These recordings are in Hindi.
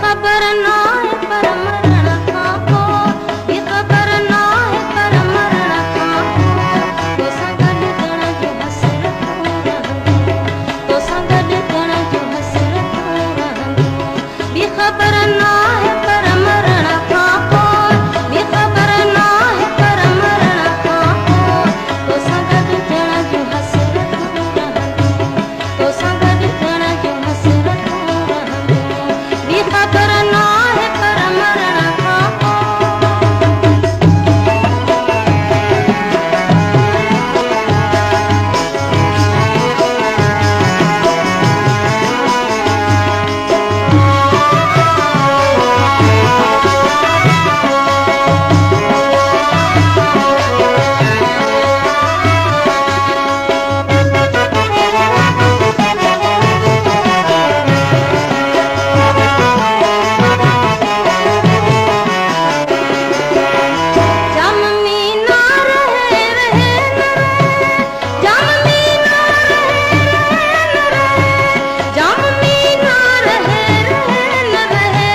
ख़बर ना है पर मरण खां पोइ बि ख़बर ना है पर मरण खां पोइ तोसां गॾु ॼण जो हसरतूं रहंदियूं तोसां गॾु ॼण जो हसरतूं रहंदियूं बि ख़बर ना है पर मरण खां पोइ बि ख़बर ना है पर मरण खां पोइ तोसां गॾु ॼण जो हसरतूं रहंदियूं तोसां गॾु ॼण जो हसरतूं रहंदियूं बि ख़बर ना है पर मरण खां जम में ना रहे रहे न रहे जम में ना रहे रहे न रहे जम में ना रहे रहे न रहे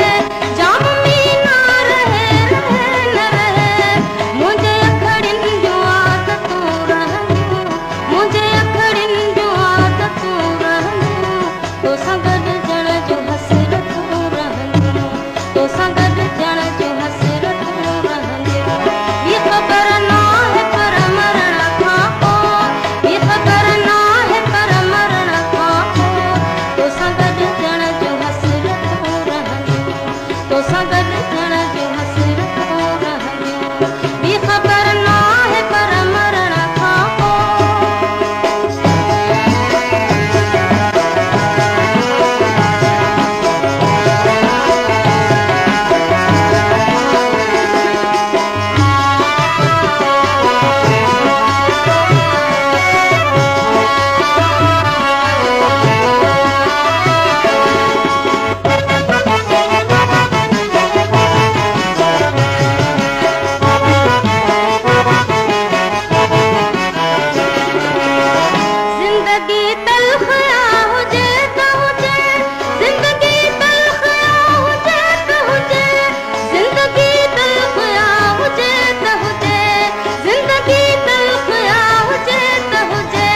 जम में ना रहे रहे न रहे मुंहिंजे अखड़ियुनि जूं आदतूं रहंदियूं मुंहिंजे अखड़ियुनि जूं आदतूं रहंदियूं तोसां गॾु ॼण जो हसरतूं रहंदियूं तोसां गॾु ॼण जो हसरतूं रहंदियूं बि ख़बर ना है पर मरण खां पोइ बि ख़बर ना है पर मरण खां पोइ तोसां गॾु ॼण जो हसरतूं रहंदियूं तोसां गॾु ॼण जो हसरतूं रहंदियूं बि ख़बर ना है पर मरण खां ज़िंदगी तल्ख़ या हुजे त हुजे ज़िंदगी तल्ख़ या हुजे त हुजे ज़िंदगी तल्ख़ या हुजे त हुजे ज़िंदगी तल्ख़ या हुजे त हुजे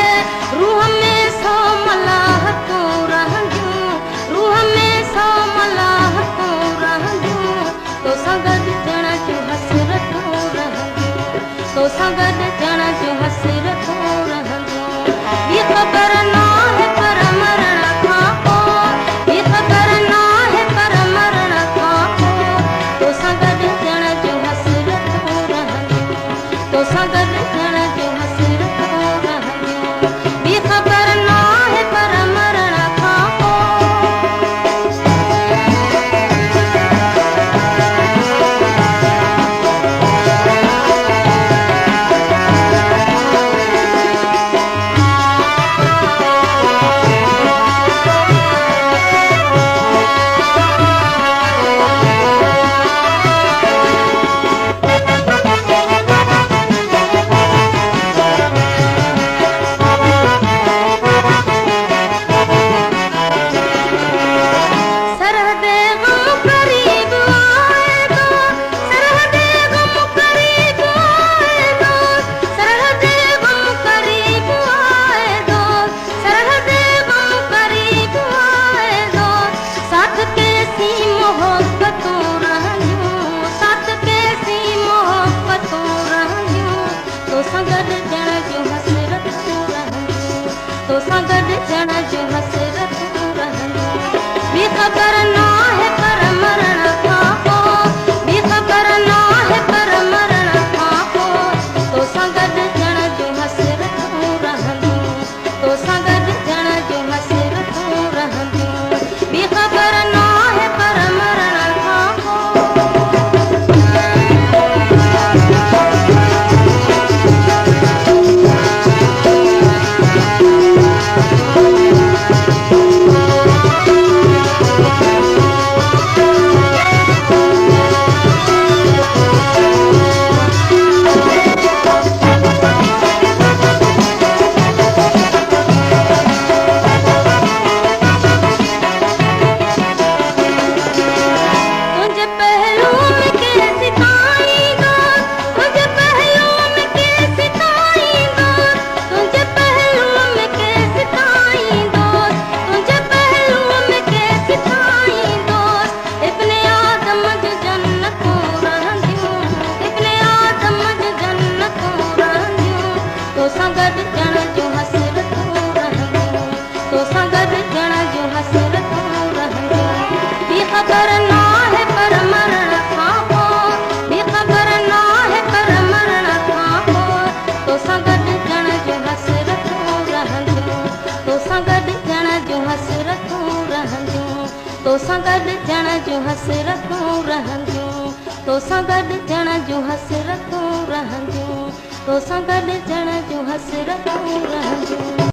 रूह में सौ मलाहतूं रहंदियूं रूह में सौ मलाहतूं रहंदियूं तोसां गॾु ॼण जो हसरतूं रहंदियूं तोसां गॾु ॼण जो हसरतूं रहंदियूं बि ख़बर ना है पर मरण खां पोइ बि ख़बर ना है पर मरण खां पोइ तोसां गॾु ॼण जो हसरतूं रहंदियूं तोसां गॾु ॼण जो हसरतूं रहंदियूं बि ख़बर ना है पर मरण खां सरहदे गम करीब आए दो सरहदे गम करीब आए दो सरहदे गम करीब आए दो सरहदे गम करीब आए दो साथ कैसी मोहब्बतूं रहंदियूं साथ कैसी मोहब्बतूं रहंदियूं तोसां गॾु ॼण जो हसरतूं रहंदियूं तोसां गॾु ॼण जो हसरतूं रहंदियूं बि ख़बर ना है पर मरण खां पोइ बि ख़बर ना है पर मरण खां पोइ तोसां गॾु ॼण जो हसरतूं रहंदियूं तोसां गॾु ॼण जो हसरतूं रहंदियूं बि ख़बर ना है पर मरण खां पोइ ख़बर ना है पर मरण खां पोइ बि ख़बर ना है पर मरण खां पोइ तोसां गॾु ॼण जूं हसरतूं रहंदियूं तोसां गॾु ॼण जूं हसरतूं रहंदियूं तोसां गॾु ॼण जूं हसरतूं रहंदियूं तोसां गॾु ॼण जूं हसरतूं रहंदियूं तोसां गॾु ॼण जूं हसरतूं रहंदियूं